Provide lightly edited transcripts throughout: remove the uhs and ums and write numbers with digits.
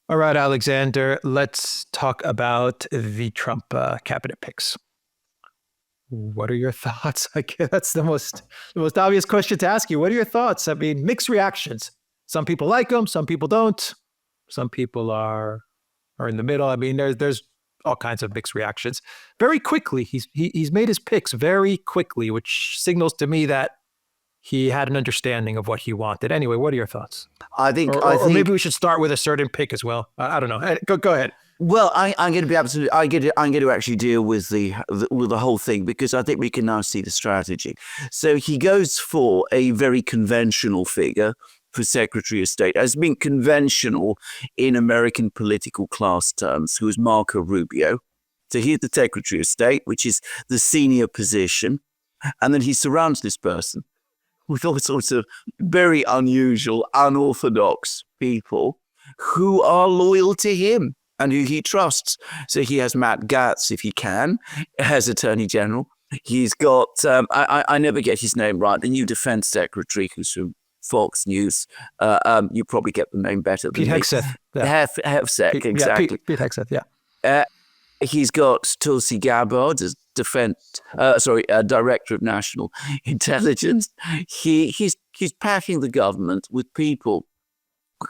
All right, Alexander, let's talk about the Trump cabinet picks. What are your thoughts? That's the most obvious question to ask you. What are your thoughts? I mean, mixed reactions. Some people like him, some people don't. Some people are in the middle. I mean, there's all kinds of mixed reactions. Very quickly, he's made his picks very quickly, which signals to me that he had an understanding of what he wanted. Anyway, what are your thoughts? I think, Or maybe we should start with a certain pick as well. I don't know. Go ahead. well, I'm going to be absolutely. I'm going to actually deal with the whole thing because I think we can now see the strategy. So he goes for a very conventional figure for Secretary of State, as being conventional in American political class terms, who is Marco Rubio. So he's the Secretary of State, which is the senior position, and then he surrounds this person with all sorts of very unusual, unorthodox people who are loyal to him and who he trusts. So he has Matt Gaetz, if he can, as Attorney General. He's got, I never get his name right, the new Defense Secretary, who's from Fox News. You probably get the name better than Pete me. Hegseth. Yeah. Hegseth, exactly. Yeah, Pete Hegseth, yeah. He's got Tulsi Gabbard as Director of National Intelligence. He's packing the government with people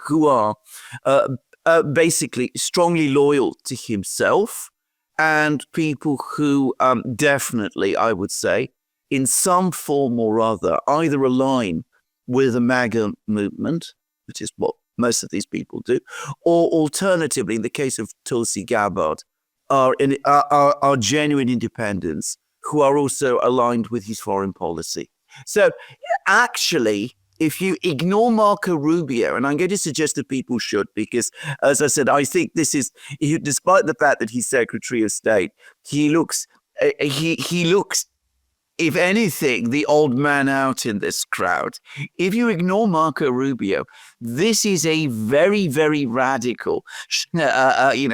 who are basically strongly loyal to himself and people who definitely, I would say, in some form or other, either align with the MAGA movement, which is what most of these people do, or alternatively, in the case of Tulsi Gabbard, are genuine independents who are also aligned with his foreign policy. So actually, if you ignore Marco Rubio, and I'm going to suggest that people should, because as I said, I think this is, despite the fact that he's Secretary of State, he looks, if anything, the old man out in this crowd. If you ignore Marco Rubio, this is a very, very radical,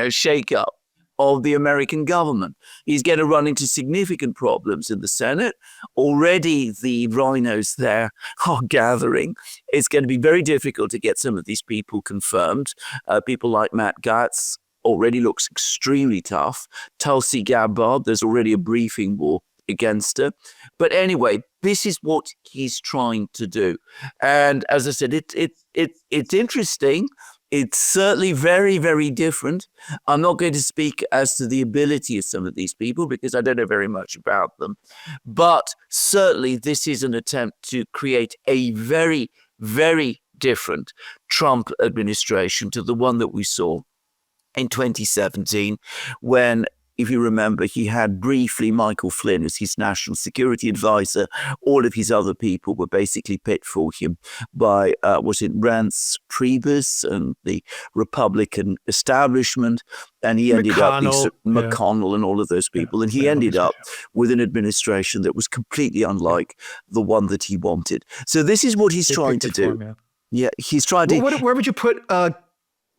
shake-up of the American government. He's going to run into significant problems in the Senate. Already the rhinos there are gathering. It's going to be very difficult to get some of these people confirmed. People like Matt Gaetz already looks extremely tough. Tulsi Gabbard, there's already a briefing war against her. But anyway, this is what he's trying to do. And as I said, it's interesting. It's certainly very, very different. I'm not going to speak as to the ability of some of these people because I don't know very much about them. But certainly this is an attempt to create a very, very different Trump administration to the one that we saw in 2017 when, if you remember, he had briefly Michael Flynn as his national security advisor. All of his other people were basically picked for him by, Reince Priebus and the Republican establishment. And he ended McConnell and all of those people. And he ended up with an administration that was completely unlike the one that he wanted. So this is what he's trying to do. He's trying to... Where would you put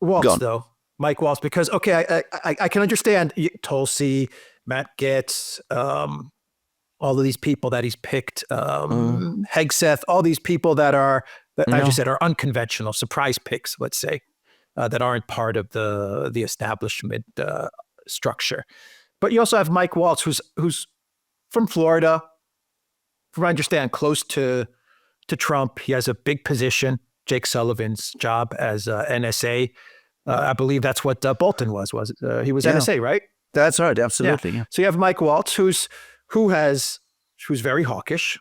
Waltz, though? Mike Waltz, because, okay, I can understand Tulsi, Matt Gaetz, all of these people that he's picked, Hegseth, all these people that are, as you said, are unconventional, surprise picks, let's say, that aren't part of the establishment structure. But you also have Mike Waltz, who's from Florida, from what I understand, close to Trump. He has a big position, Jake Sullivan's job as NSA. I believe that's what Bolton was he was NSA, right? That's right, absolutely. Yeah. So you have Mike Waltz, who's very hawkish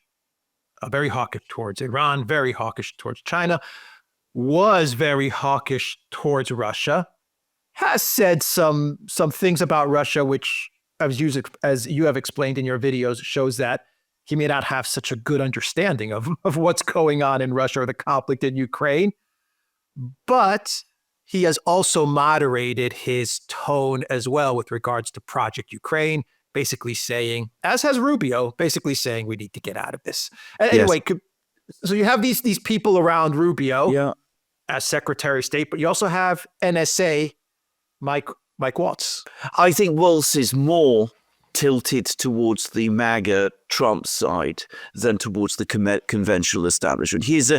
towards Iran, very hawkish towards China, was very hawkish towards Russia, has said some things about Russia, which, as you have explained in your videos, shows that he may not have such a good understanding of what's going on in Russia or the conflict in Ukraine, but he has also moderated his tone as well with regards to Project Ukraine, basically saying, as has Rubio, basically saying we need to get out of this. Anyway, so you have these people around Rubio as Secretary of State, but you also have NSA, Mike Waltz. I think Waltz is more tilted towards the MAGA Trump side than towards the conventional establishment. He's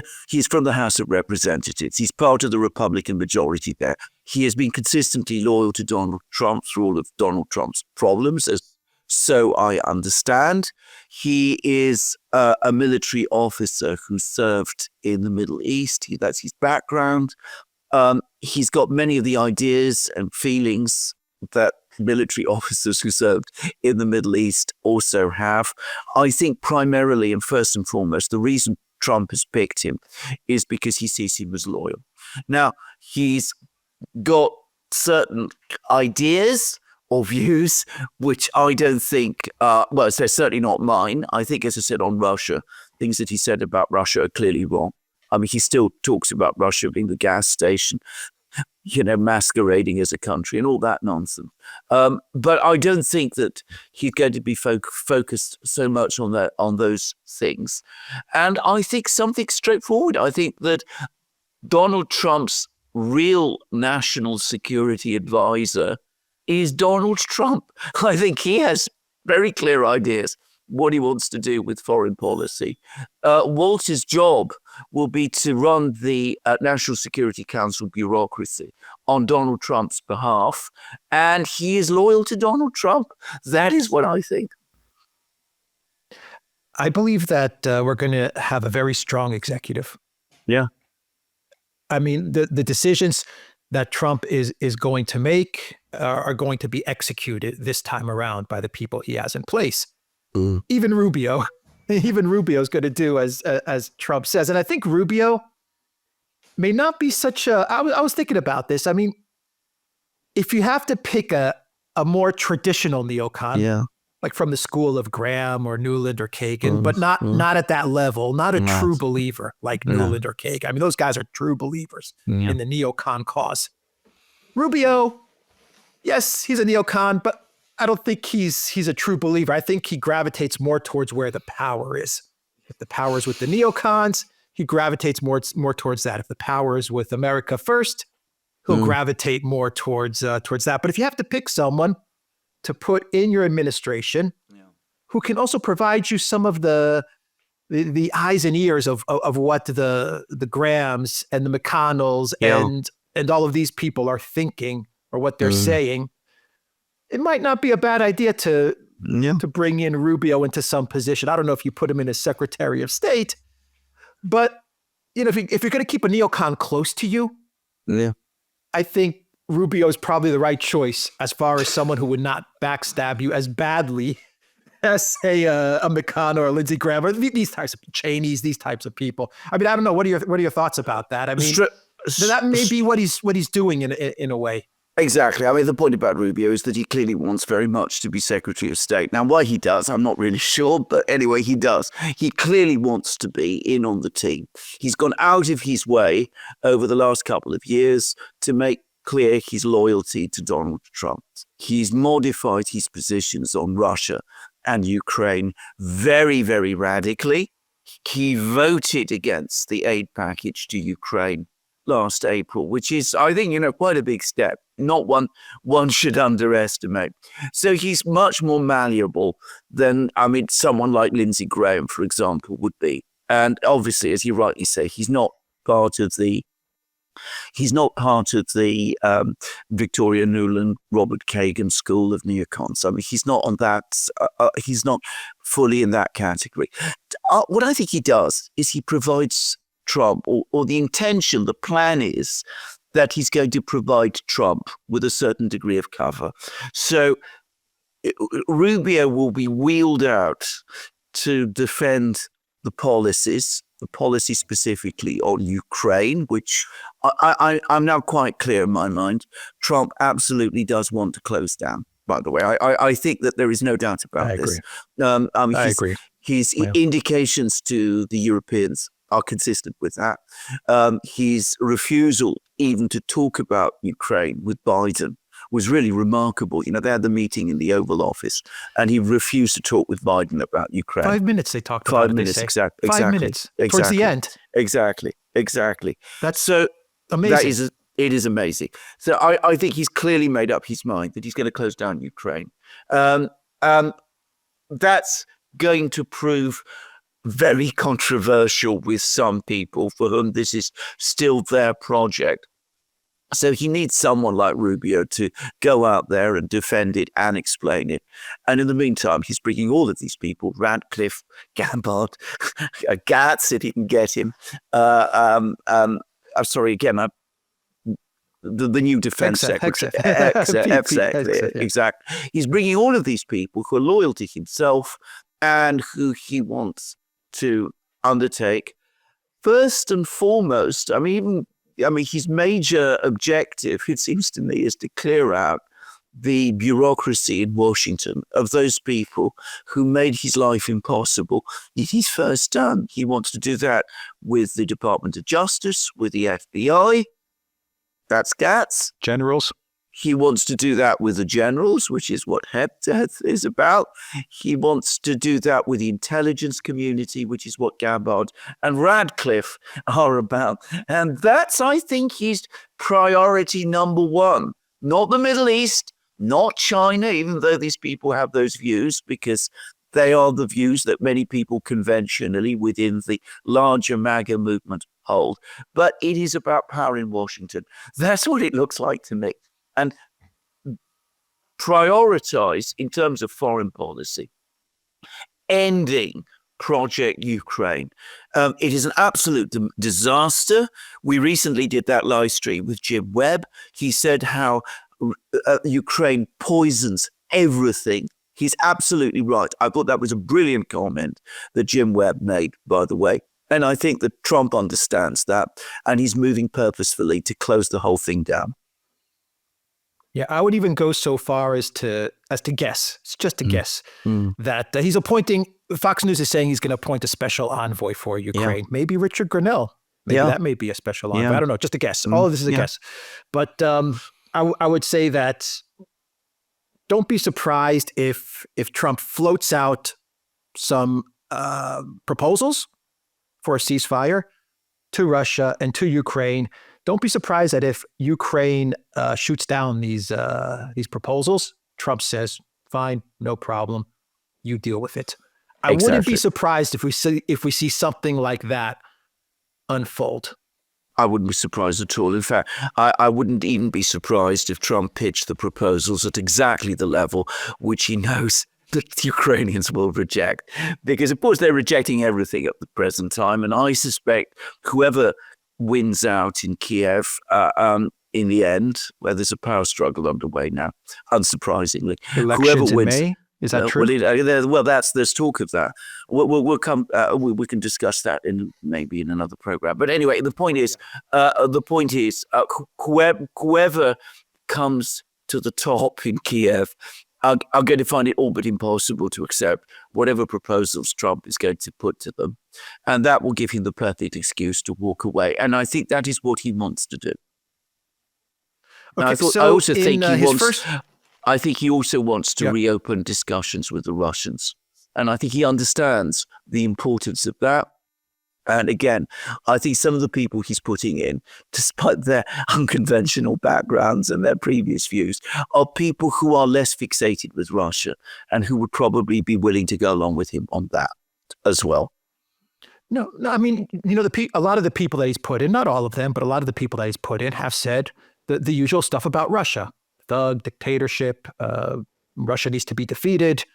from the House of Representatives. He's part of the Republican majority there. He has been consistently loyal to Donald Trump through all of Donald Trump's problems, as so I understand. He is a military officer who served in the Middle East. That's his background. He's got many of the ideas and feelings that military officers who served in the Middle East also have. I think primarily and first and foremost, the reason Trump has picked him is because he sees him as loyal. Now, he's got certain ideas or views, which I don't think, they're certainly not mine. I think, as I said, on Russia, things that he said about Russia are clearly wrong. I mean, he still talks about Russia being the gas station, masquerading as a country and all that nonsense. But I don't think that he's going to be focused so much on those things. And I think something straightforward. I think that Donald Trump's real national security advisor is Donald Trump. I think he has very clear ideas what he wants to do with foreign policy. Waltz's job will be to run the National Security Council bureaucracy on Donald Trump's behalf, and he is loyal to Donald Trump. That is what I think. I believe that we're going to have a very strong executive. Yeah. I mean, the decisions that Trump is going to make are going to be executed this time around by the people he has in place. Even Rubio is going to do as Trump says. And I think Rubio may not be such a, I was thinking about this. I mean, if you have to pick a more traditional neocon, like from the school of Graham or Newland or Kagan, but not at that level, not a true believer like Newland or Kagan. I mean, those guys are true believers in the neocon cause. Rubio, yes, he's a neocon, but I don't think he's a true believer. I think he gravitates more towards where the power is. If the power is with the neocons, he gravitates more towards that. If the power is with America first, he'll gravitate more towards that. But if you have to pick someone to put in your administration who can also provide you some of the eyes and ears of what the Grahams and the McConnells and all of these people are thinking or what they're saying, it might not be a bad idea to bring in Rubio into some position. I don't know if you put him in as Secretary of State, but if you're going to keep a neocon close to you, I think Rubio is probably the right choice as far as someone who would not backstab you as badly as a McConnell or a Lindsey Graham or these types of Cheneys, these types of people. I mean, I don't know. What are your thoughts about that? I mean, that may be what he's doing in a way. Exactly. I mean, the point about Rubio is that he clearly wants very much to be Secretary of State. Now, why he does, I'm not really sure, but anyway, he does. He clearly wants to be in on the team. He's gone out of his way over the last couple of years to make clear his loyalty to Donald Trump. He's modified his positions on Russia and Ukraine very, very radically. He voted against the aid package to Ukraine last April, which is, I think, quite a big step, not one should underestimate. So he's much more malleable than, someone like Lindsey Graham, for example, would be. And obviously, as you rightly say, he's not part of the Victoria Nuland, Robert Kagan school of neocons. I mean, he's not on that. He's not fully in that category. What I think he does is he provides Trump, or the intention, the plan is that he's going to provide Trump with a certain degree of cover. So Rubio will be wheeled out to defend the policy specifically on Ukraine, which I'm now quite clear in my mind, Trump absolutely does want to close down, by the way. I think that there is no doubt about this. I agree. His indications to the Europeans are consistent with that. His refusal even to talk about Ukraine with Biden was really remarkable. They had the meeting in the Oval Office, and he refused to talk with Biden about Ukraine. 5 minutes they talked about it. 5 minutes, exactly. 5 minutes towards the end. Exactly. That's so amazing. It is amazing. So I think he's clearly made up his mind that he's going to close down Ukraine. That's going to prove very controversial with some people for whom this is still their project. So he needs someone like Rubio to go out there and defend it and explain it. And in the meantime, he's bringing all of these people, Radcliffe, Gambard, Gatz, if he can get him. I'm sorry, again, the new defense secretary. Exactly. He's bringing all of these people who are loyal to himself and who he wants to undertake. First and foremost, his major objective, it seems to me, is to clear out the bureaucracy in Washington of those people who made his life impossible in his first term. He wants to do that with the Department of Justice, with the FBI. That's Gatz. Generals. He wants to do that with the generals, which is what Hepdeath is about. He wants to do that with the intelligence community, which is what Gambard and Radcliffe are about. And that's, I think, his priority number one. Not the Middle East, not China, even though these people have those views, because they are the views that many people conventionally within the larger MAGA movement hold. But it is about power in Washington. That's what it looks like to me. And prioritize in terms of foreign policy, ending Project Ukraine. It is an absolute disaster. We recently did that live stream with Jim Webb. He said how Ukraine poisons everything. He's absolutely right. I thought that was a brilliant comment that Jim Webb made, by the way. And I think that Trump understands that, and he's moving purposefully to close the whole thing down. Yeah, I would even go so far as to guess. It's just a guess that he's appointing. Fox News is saying he's going to appoint a special envoy for Ukraine. Yeah. Maybe Richard Grinnell. Maybe that may be a special envoy. Yeah. I don't know. Just a guess. All of this is a guess. But I would say that don't be surprised if Trump floats out some proposals for a ceasefire to Russia and to Ukraine. Don't be surprised that if Ukraine shoots down these proposals, Trump says, "Fine, no problem, you deal with it." I wouldn't be surprised if we see something like that unfold. I wouldn't be surprised at all. In fact, I wouldn't even be surprised if Trump pitched the proposals at exactly the level which he knows that the Ukrainians will reject. Because, of course, they're rejecting everything at the present time. And I suspect whoever wins out in Kiev in the end, where there's a power struggle underway now, unsurprisingly. Elections in May? Is that true? There's talk of that. We'll come. We can discuss that maybe in another program. But anyway, the point is, whoever comes to the top in Kiev are going to find it all but impossible to accept whatever proposals Trump is going to put to them, and that will give him the perfect excuse to walk away. And I think that is what he wants to do. Okay, I think he also wants to reopen discussions with the Russians. And I think he understands the importance of that. And again, I think some of the people he's putting in, despite their unconventional backgrounds and their previous views, are people who are less fixated with Russia and who would probably be willing to go along with him on that as well. No, I mean, a lot of the people that he's put in, not all of them, but a lot of the people that he's put in have said the usual stuff about Russia. Thug, dictatorship, Russia needs to be defeated.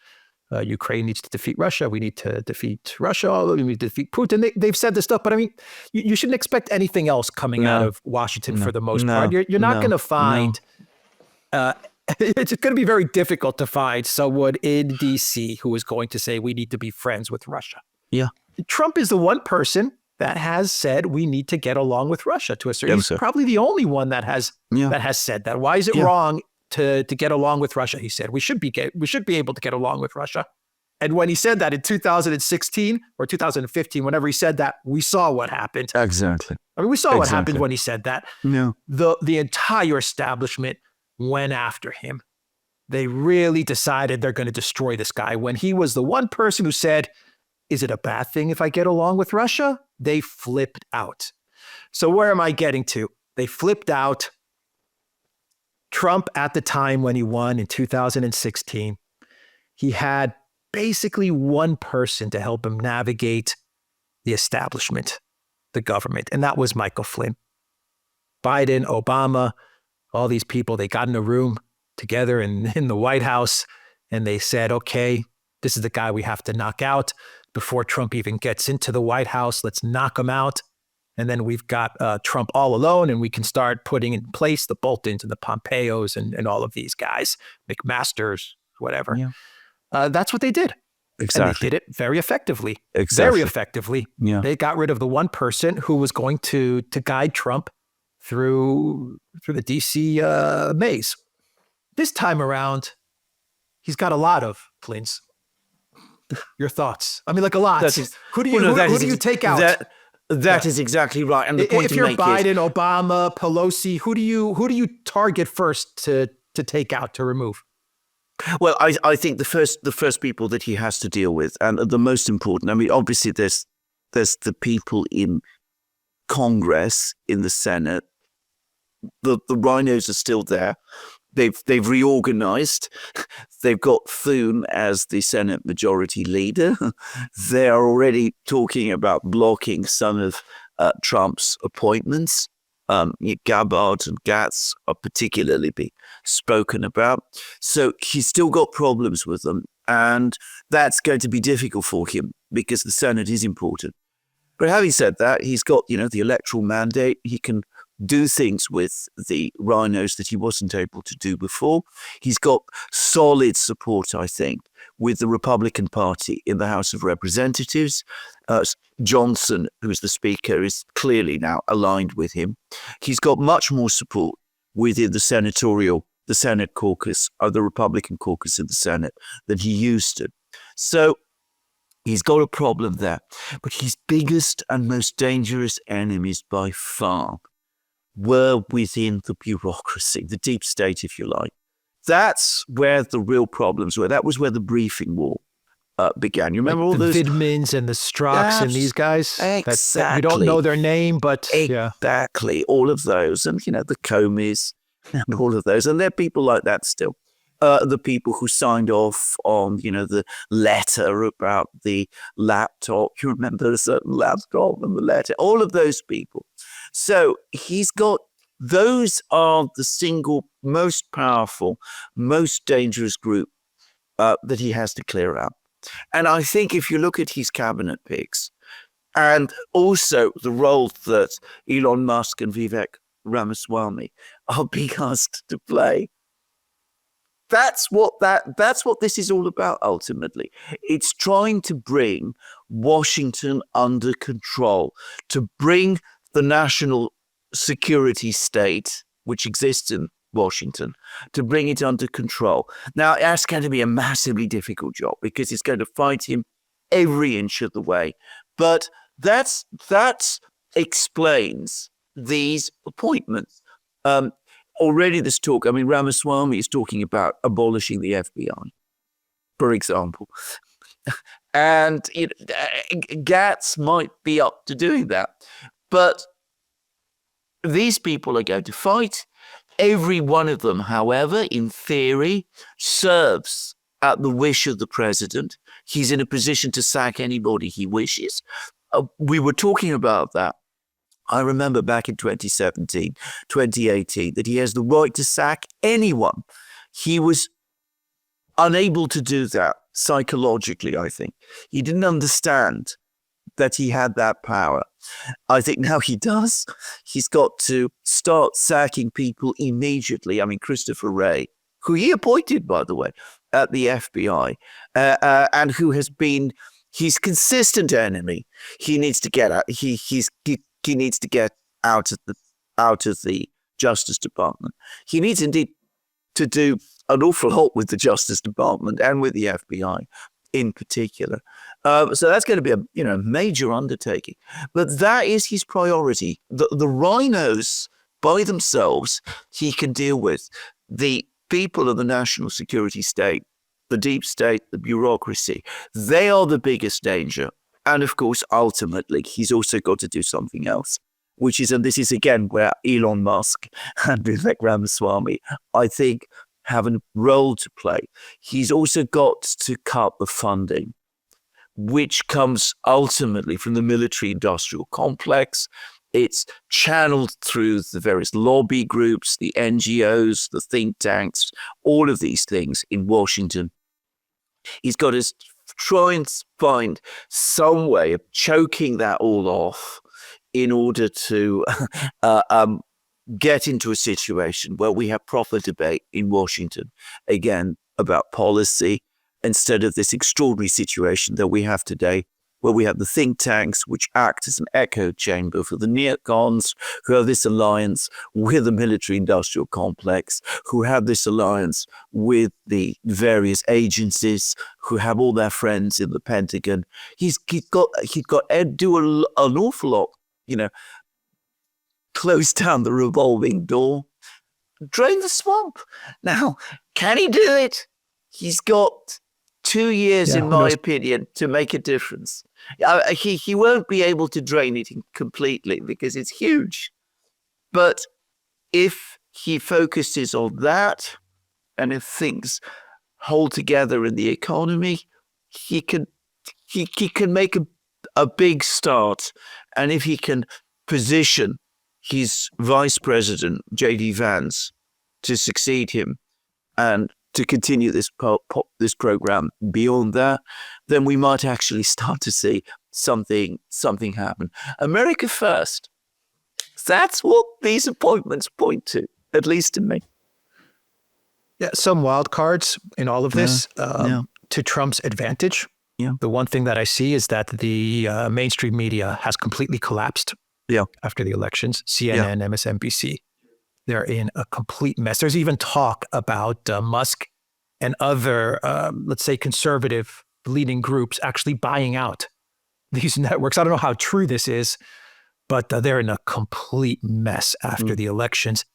Ukraine needs to defeat Russia. We need to defeat Russia. We need to defeat Putin. They've said this stuff, but I mean, you shouldn't expect anything else coming out of Washington for the most part. You're not going to find, it's going to be very difficult to find someone in DC who is going to say we need to be friends with Russia. Yeah. Trump is the one person that has said we need to get along with Russia to a certain extent. He's probably the only one that has said that. Why is it wrong to get along with Russia? He said we should be able to get along with Russia. And when he said that in 2016 or 2015, whenever he said that, we saw what happened. Exactly. I mean, we saw what happened when he said that. Yeah. The entire establishment went after him. They really decided they're going to destroy this guy when he was the one person who said, is it a bad thing if I get along with Russia? They flipped out. So where am I getting to? They flipped out. Trump, at the time when he won in 2016, he had basically one person to help him navigate the establishment, the government, and that was Michael Flynn. Biden, Obama, all these people, they got in a room together in the White House, and they said, okay, this is the guy we have to knock out before Trump even gets into the White House. Let's knock him out. And then we've got Trump all alone, and we can start putting in place the Boltons and the Pompeos and all of these guys, McMasters, whatever. Yeah. That's what they did. Exactly. And they did it very effectively. Exactly. Very effectively. Yeah. They got rid of the one person who was going to guide Trump through the DC maze. This time around, he's got a lot of Flynn's. Your thoughts? I mean, like a lot. Who do you take out? That is exactly right. And the point if you're Biden, is, Obama, Pelosi, who do you target first to take out, to remove? Well, I think the first people that he has to deal with, and the most important, I mean, obviously there's the people in Congress, in the Senate. The rhinos are still there. They've reorganized. They've got Thune as the Senate Majority Leader. They are already talking about blocking some of Trump's appointments. Gabbard and Gatz are particularly be spoken about. So he's still got problems with them. And that's going to be difficult for him because the Senate is important. But having said that, he's got, the electoral mandate. He can do things with the rhinos that he wasn't able to do before. He's got solid support, I think, with the Republican Party in the House of Representatives. Johnson, who's the Speaker, is clearly now aligned with him. He's got much more support within the Senate caucus, or the Republican caucus in the Senate, than he used to. So he's got a problem there. But his biggest and most dangerous enemies by far were within the bureaucracy, the deep state, if you like. That's where the real problems were. That was where the briefing war began. You remember all the those? Vidmans and the Strocks and these guys? Exactly. We don't know their name, but exactly. All of those. And, the Comeys and all of those. And there are people like that still. The people who signed off on, the letter about the laptop. You remember a certain laptop and the letter. All of those people. So those are the single most powerful, most dangerous group that he has to clear out. And I think if you look at his cabinet picks, and also the role that Elon Musk and Vivek Ramaswamy are being asked to play, that's what this is all about ultimately. It's trying to bring Washington under control, to bring the national security state, which exists in Washington, to bring it under control. Now, that's going to be a massively difficult job because it's going to fight him every inch of the way. But that explains these appointments. Already this talk, Ramaswamy is talking about abolishing the FBI, for example. And Gatz might be up to doing that. But these people are going to fight. Every one of them, however, in theory, serves at the wish of the president. He's in a position to sack anybody he wishes. We were talking about that. I remember back in 2017, 2018, that he has the right to sack anyone. He was unable to do that psychologically, I think. He didn't understand that he had that power. I think now he does. He's got to start sacking people immediately. Christopher Wray, who he appointed, by the way, at the FBI, and who has been his consistent enemy. He needs to get out. He needs to get out of the Justice Department. He needs indeed to do an awful lot with the Justice Department and with the FBI in particular. So that's going to be a major undertaking. But that is his priority. The rhinos by themselves he can deal with. The people of the national security state, the deep state, the bureaucracy, they are the biggest danger. And of course, ultimately, he's also got to do something else, which is, and this is again where Elon Musk and Vivek Ramaswamy, I think, have a role to play. He's also got to cut the funding, which comes ultimately from the military-industrial complex. It's channeled through the various lobby groups, the NGOs, the think tanks, all of these things in Washington. He's got to try and find some way of choking that all off in order to get into a situation where we have proper debate in Washington, again, about policy, instead of this extraordinary situation that we have today, where we have the think tanks, which act as an echo chamber for the neocons, who have this alliance with the military-industrial complex, who have this alliance with the various agencies, who have all their friends in the Pentagon. He's got to do an awful lot, close down the revolving door, drain the swamp. Now, can he do it? He's got 2 years, in my opinion, to make a difference. He won't be able to drain it completely because it's huge. But if he focuses on that, and if things hold together in the economy, he can make a big start. And if he can position his vice president, J.D. Vance, to succeed him and to continue this program beyond that, then we might actually start to see something happen. America first. That's what these appointments point to, at least to me. Yeah, some wild cards in all of this to Trump's advantage. Yeah. The one thing that I see is that the mainstream media has completely collapsed after the elections. CNN, MSNBC. They're in a complete mess. There's even talk about Musk and other, let's say, conservative leading groups actually buying out these networks. I don't know how true this is, but they're in a complete mess after the elections.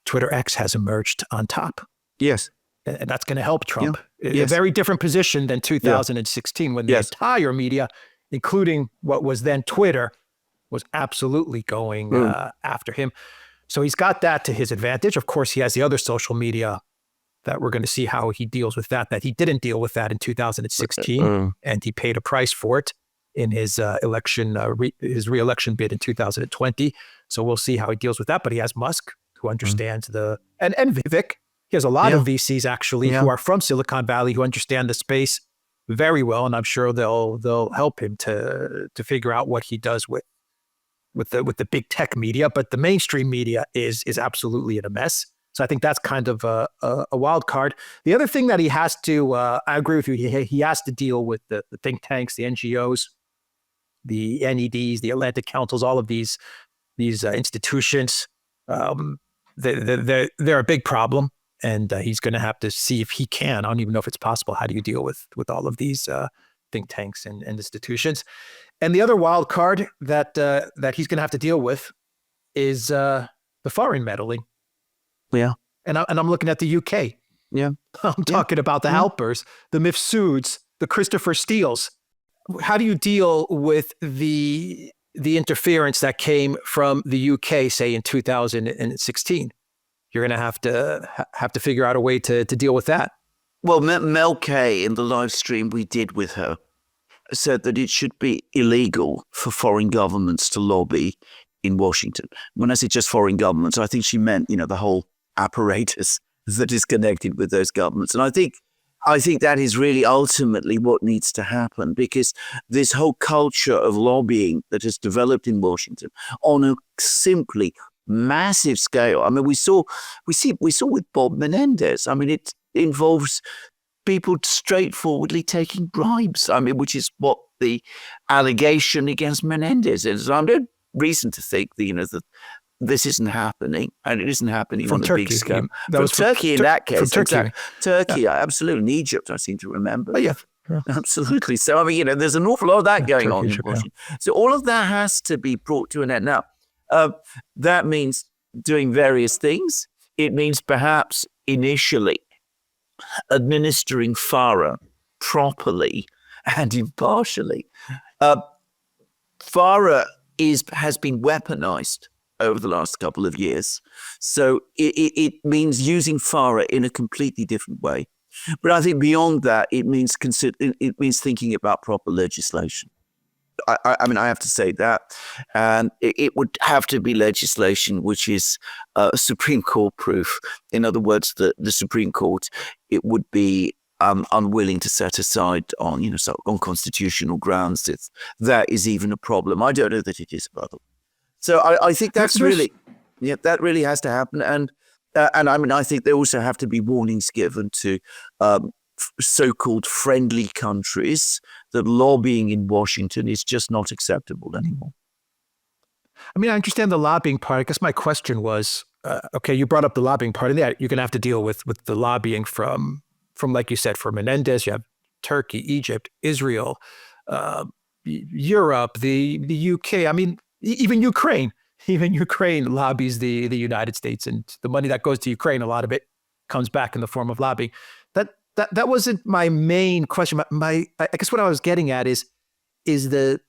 Twitter X has emerged on top. Yes. And that's going to help Trump. Yeah. A very different position than 2016 when the entire media, including what was then Twitter, was absolutely going after him. So he's got that to his advantage. Of course, he has the other social media that we're going to see how he deals with that he didn't deal with that in 2016, and he paid a price for it in his his re-election bid in 2020. So we'll see how he deals with that. But he has Musk, who understands and Vivek. He has a lot of VCs actually who are from Silicon Valley, who understand the space very well, and I'm sure they'll help him to figure out what he does with the big tech media. But the mainstream media is absolutely in a mess. So I think that's kind of a wild card. The other thing that he has to, I agree with you, he has to deal with the think tanks, the NGOs, the NEDs, the Atlantic Councils, all of these institutions. They're a big problem, and he's going to have to see if he can. I don't even know if it's possible. How do you deal with all of these think tanks and institutions? And the other wild card that he's going to have to deal with is the foreign meddling. Yeah. And I'm looking at the UK. Yeah. I'm talking about the Halpers, the Mifsuds, the Christopher Steeles. How do you deal with the interference that came from the UK, say in 2016? You're going to have to figure out a way to deal with that. Well, Mel K, in the live stream we did with her, said that it should be illegal for foreign governments to lobby in Washington. When I say just foreign governments, I think she meant, the whole apparatus that is connected with those governments. And I think that is really ultimately what needs to happen, because this whole culture of lobbying that has developed in Washington on a simply massive scale. I mean, we saw with Bob Menendez. I mean, it involves people straightforwardly taking bribes. I mean, which is what the allegation against Menendez is. I have no reason to think that this isn't happening, and it isn't happening from on Turkey. a big scale. That was Turkey in that case. From Turkey. Turkey, absolutely. And Egypt, I seem to remember. Oh, yeah. Absolutely. So, I mean, there's an awful lot of that going on in Washington. So all of that has to be brought to an end. Now, that means doing various things. It means perhaps initially administering FARA properly and impartially. FARA has been weaponized over the last couple of years. So it means using FARA in a completely different way. But I think beyond that, it means thinking about proper legislation. I mean, I have to say that, and it would have to be legislation which is Supreme Court proof. In other words, the Supreme Court, it would be unwilling to set aside on on constitutional grounds if that is even a problem. I don't know that it is, brother. So I think that really has to happen, and I mean, I think there also have to be warnings given to so-called friendly countries that lobbying in Washington is just not acceptable anymore. I mean, I understand the lobbying part. I guess my question was, okay, you brought up the lobbying part, and you're going to have to deal with the lobbying from like you said, from Menendez. You have Turkey, Egypt, Israel, Europe, the UK. I mean, even Ukraine. Even Ukraine lobbies the United States, and the money that goes to Ukraine, a lot of it comes back in the form of lobbying. That wasn't my main question. I guess what I was getting at is the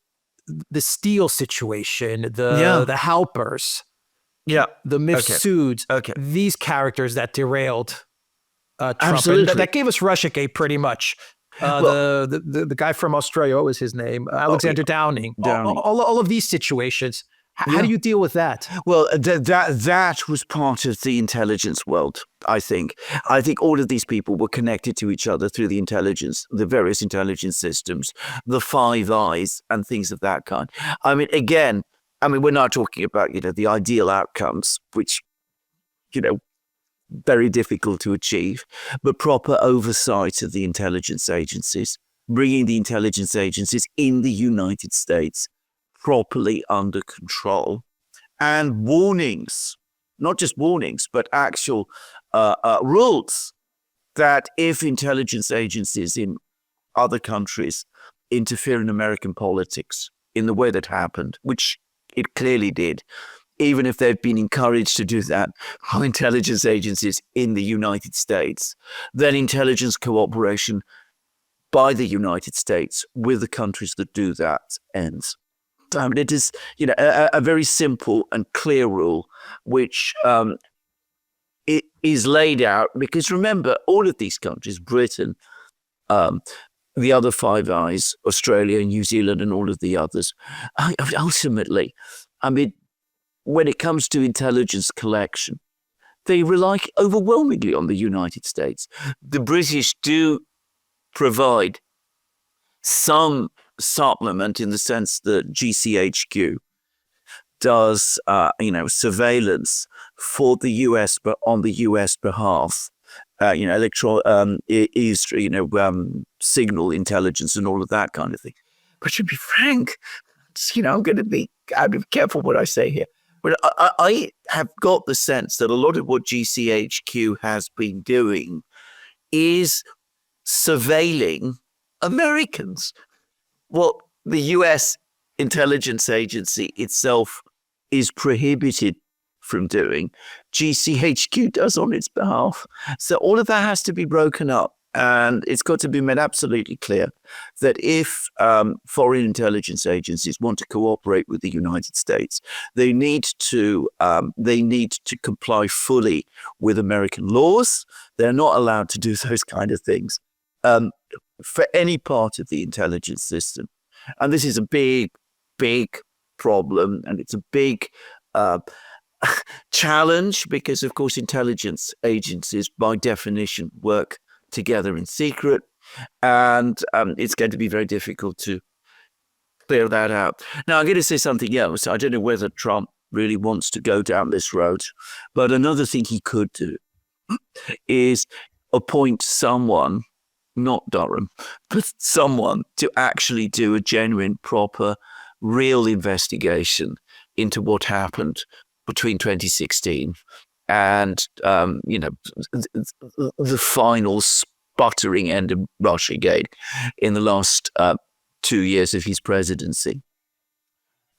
steel situation, the Halpers, the Mifsuds, these characters that derailed Trump. Absolutely. And that gave us Russiagate pretty much. The guy from Australia, what was his name? Alexander Downing. All of these situations. How do you deal with that? Well, that was part of the intelligence world, I think. I think all of these people were connected to each other through the various intelligence systems, the Five Eyes and things of that kind. I mean, again, we're not talking about, the ideal outcomes, which, very difficult to achieve, but proper oversight of the intelligence agencies, bringing the intelligence agencies in the United States properly under control, and warnings, not just warnings, but actual rules that if intelligence agencies in other countries interfere in American politics in the way that happened, which it clearly did, even if they've been encouraged to do that by intelligence agencies in the United States, then intelligence cooperation by the United States with the countries that do that ends. I mean, it is, a very simple and clear rule, which it is laid out because remember, all of these countries, Britain, the other Five Eyes, Australia, New Zealand, and all of the others, ultimately, I mean, when it comes to intelligence collection, they rely overwhelmingly on the United States. The British do provide some supplement in the sense that GCHQ does, surveillance for the US, but on the US behalf, signal intelligence and all of that kind of thing. But to be frank, I'm going to be careful what I say here. But I have got the sense that a lot of what GCHQ has been doing is surveilling Americans. What the US intelligence agency itself is prohibited from doing, GCHQ does on its behalf. So all of that has to be broken up. And it's got to be made absolutely clear that if foreign intelligence agencies want to cooperate with the United States, they need to comply fully with American laws. They're not allowed to do those kind of things for any part of the intelligence system. And this is a big, big problem, and it's a big challenge because, of course, intelligence agencies, by definition, work together in secret, and it's going to be very difficult to clear that out. Now, I'm going to say something else. I don't know whether Trump really wants to go down this road, but another thing he could do is appoint someone, not Duran, but someone to actually do a genuine, proper, real investigation into what happened between 2016 and, the final sputtering end of Russiagate in the last 2 years of his presidency.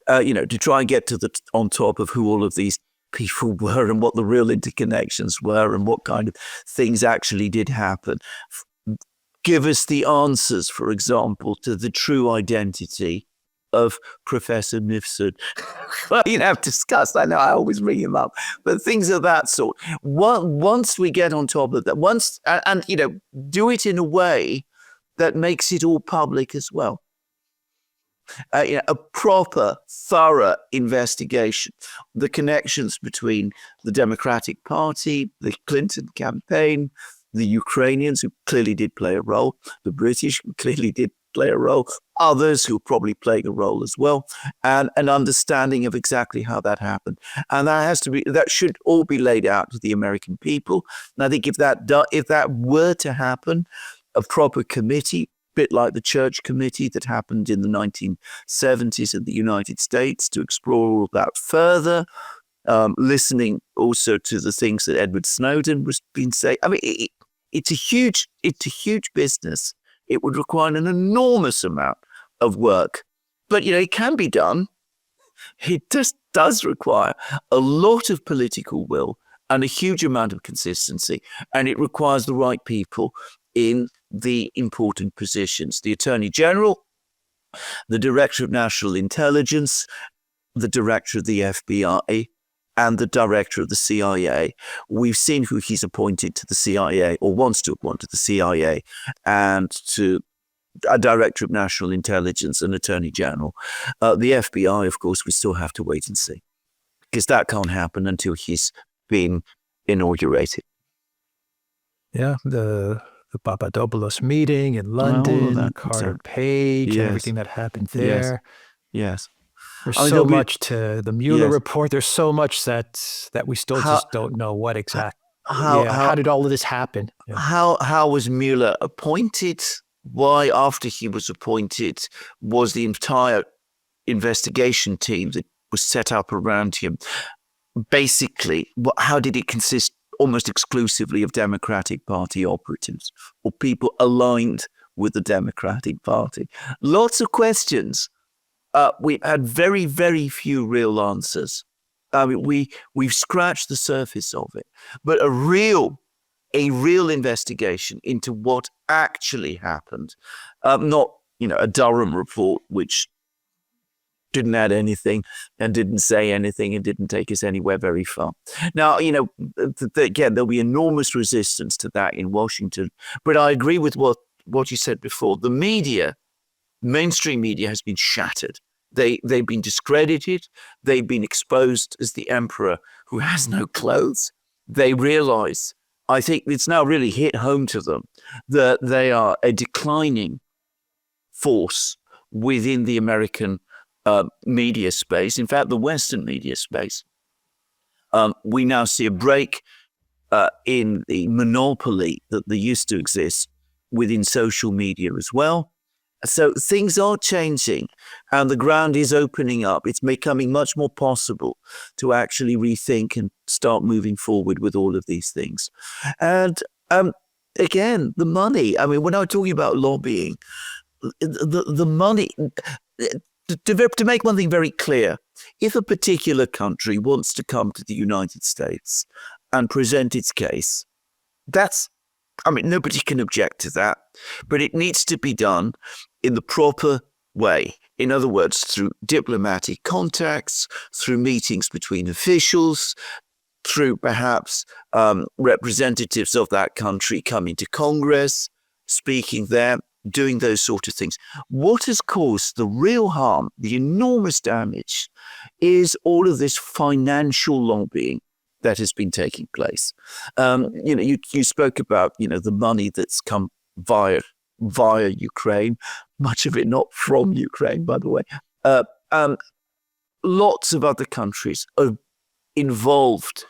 To try and get on top of who all of these people were and what the real interconnections were and what kind of things actually did happen. Give us the answers, for example, to the true identity of Professor Mifsud. I've discussed, I know I always bring him up, but things of that sort. Once we get on top of that, and do it in a way that makes it all public as well. A proper, thorough investigation, the connections between the Democratic Party, the Clinton campaign, the Ukrainians who clearly did play a role, the British who clearly did play a role, others who probably played a role as well, and an understanding of exactly how that happened. And that should all be laid out to the American people. And I think if that were to happen, a proper committee, bit like the Church Committee that happened in the 1970s in the United States, to explore all that further, listening also to the things that Edward Snowden was been saying. I mean, it's a huge business. It would require an enormous amount of work, but it can be done. It just does require a lot of political will and a huge amount of consistency, and it requires the right people in the important positions: the Attorney General, the Director of National Intelligence, the Director of the FBI, and the Director of the CIA. We've seen who he's appointed to the CIA, or wants to appoint to the CIA, and to a Director of National Intelligence and Attorney General. The FBI, of course, we still have to wait and see, because that can't happen until he's been inaugurated. Yeah, the Papadopoulos meeting in London, Carter Page, and everything that happened there. Yes. There's so much to the Mueller report. There's so much that we still just don't know what exactly. How did all of this happen? Yeah. How was Mueller appointed? Why, after he was appointed, was the entire investigation team that was set up around him? Basically, how did it consist almost exclusively of Democratic Party operatives or people aligned with the Democratic Party? Lots of questions. We had very, very few real answers. I mean, we've scratched the surface of it, but a real investigation into what actually happened, not a Durham report which didn't add anything and didn't say anything and didn't take us anywhere very far. Now, again, there'll be enormous resistance to that in Washington, but I agree with what you said before. The media, mainstream media, has been shattered. They've been discredited. They've been exposed as the emperor who has no clothes. They realize, I think it's now really hit home to them, that they are a declining force within the American media space. In fact, the Western media space. We now see a break in the monopoly that there used to exist within social media as well. So things are changing and the ground is opening up. It's becoming much more possible to actually rethink and start moving forward with all of these things. And again, the money. I mean, when I'm talking about lobbying, the money, to make one thing very clear, if a particular country wants to come to the United States and present its case, nobody can object to that, but it needs to be done in the proper way. In other words, through diplomatic contacts, through meetings between officials, through perhaps representatives of that country coming to Congress, speaking there, doing those sort of things. What has caused the real harm, the enormous damage, is all of this financial lobbying that has been taking place. You spoke about the money that's come via Ukraine, much of it not from Ukraine, by the way. Lots of other countries are involved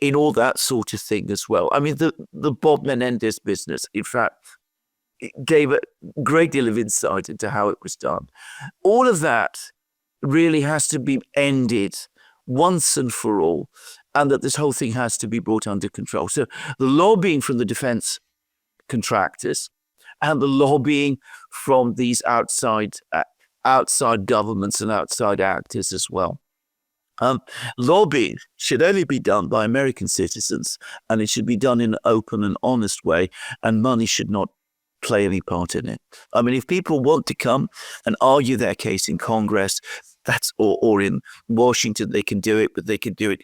in all that sort of thing as well. I mean, the Bob Menendez business, in fact, it gave a great deal of insight into how it was done. All of that really has to be ended once and for all, and that this whole thing has to be brought under control. So the lobbying from the defense contractors and the lobbying from these outside governments and outside actors as well. Lobbying should only be done by American citizens, and it should be done in an open and honest way, and money should not play any part in it. I mean, if people want to come and argue their case in Congress, or in Washington, they can do it, but they can do it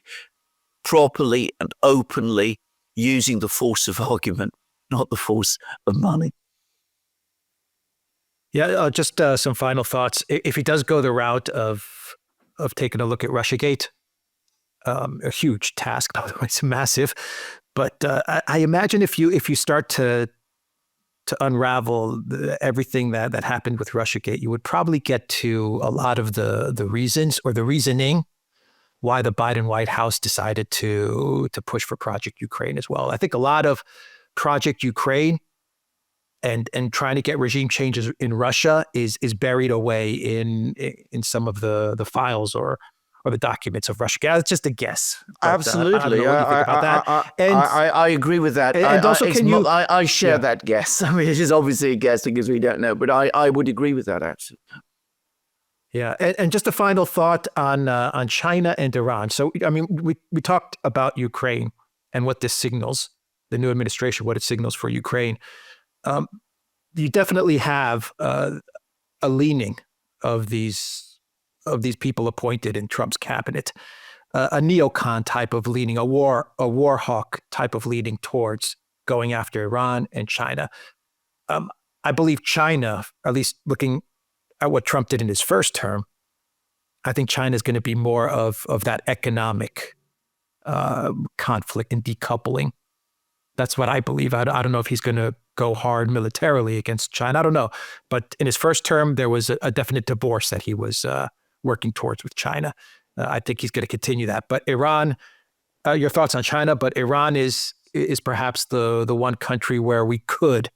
properly and openly using the force of argument, not the force of money. Yeah, just some final thoughts. If he does go the route of taking a look at Russiagate, a huge task, by the way, it's massive. But I imagine if you start to unravel everything that happened with Russiagate, you would probably get to a lot of the reasons or the reasoning why the Biden White House decided to push for Project Ukraine as well. I think a lot of Project Ukraine and trying to get regime changes in Russia is buried away in some of the files or the documents of Russiagate. It's just a guess. But, Absolutely. I don't know what you think about that. I agree with that. And also, I share that guess. I mean, it is obviously a guess because we don't know, but I would agree with that, actually. Yeah, and just a final thought on China and Iran. So, I mean, we talked about Ukraine and what this signals, the new administration, what it signals for Ukraine. You definitely have a leaning of these people appointed in Trump's cabinet, a neocon type of leaning, a war hawk type of leaning towards going after Iran and China. I believe China, at least looking at what Trump did in his first term, I think China is going to be more of that economic conflict and decoupling. That's what I believe. I don't know if he's going to go hard militarily against China. I don't know. But in his first term, there was a definite divorce that he was working towards with China. I think he's going to continue that. But Iran, your thoughts on China, but Iran is perhaps the one country where we could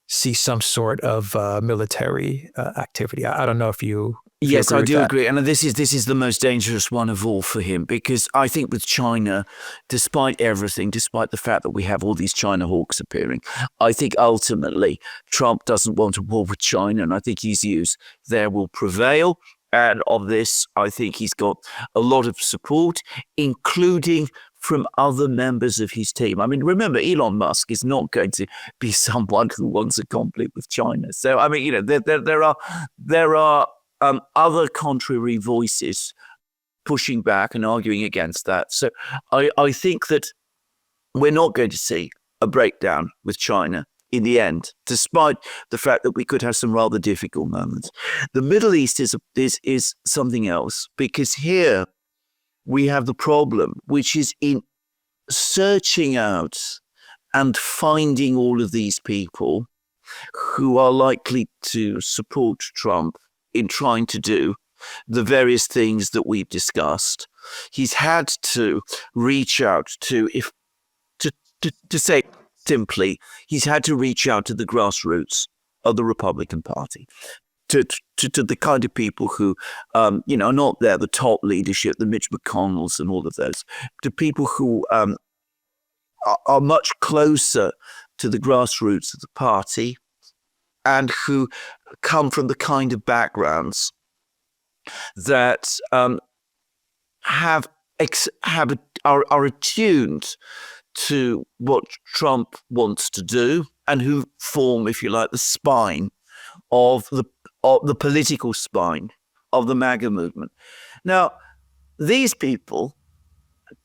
see some sort of military activity. I don't know if you Yes, I do that. agree. And this is the most dangerous one of all for him, because I think with China, despite everything, despite the fact that we have all these China hawks appearing, I think ultimately Trump doesn't want a war with China. And I think his views there will prevail. And of this, I think he's got a lot of support, including from other members of his team. I mean, remember, Elon Musk is not going to be someone who wants a conflict with China. So, I mean, you know, there are other contrary voices pushing back and arguing against that. So I think that we're not going to see a breakdown with China in the end, despite the fact that we could have some rather difficult moments. The Middle East is something else, because here we have the problem, which is in searching out and finding all of these people who are likely to support Trump in trying to do the various things that we've discussed. He's had to reach out to say simply, he's had to reach out to the grassroots of the Republican Party, to the kind of people who, are not there, the top leadership, the Mitch McConnells and all of those, to people who are much closer to the grassroots of the party and who come from the kind of backgrounds that are attuned to what Trump wants to do, and who form, if you like, the spine of the political spine of the MAGA movement. Now, these people,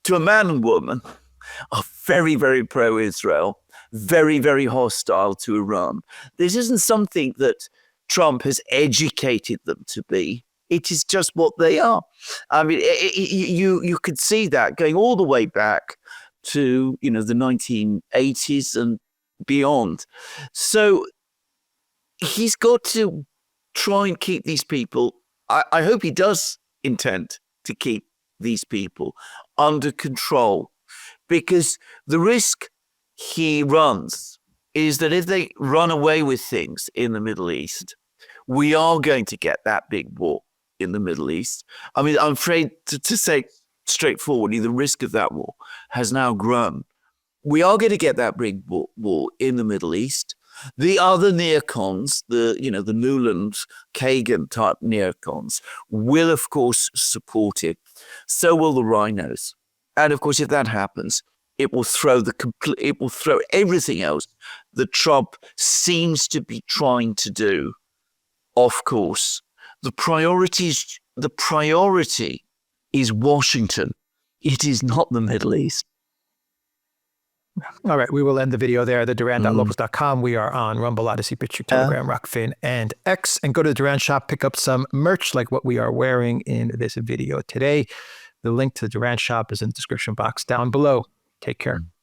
to a man and woman, are very, very pro-Israel, very, very hostile to Iran. This isn't something that Trump has educated them to be. It is just what they are. I mean, you could see that going all the way back to, the 1980s and beyond. So he's got to try and keep these people. I hope he does intend to keep these people under control, because the risk he runs is that if they run away with things in the Middle East, we are going to get that big war in the Middle East. I mean, I'm afraid to say straightforwardly, the risk of that war has now grown. We are going to get that big war in the Middle East. The other neocons, the Nuland, Kagan type neocons, will of course support it. So will the rhinos. And of course, if that happens, it will throw everything else that Trump seems to be trying to do off course. The priority is Washington. It is not the Middle East. All right, we will end the video there. The Duran.locals.com. We are on Rumble, Odyssey, BitChute, Telegram, Rockfin, and X. And go to the Duran shop, pick up some merch like what we are wearing in this video today. The link to the Duran shop is in the description box down below. Take care.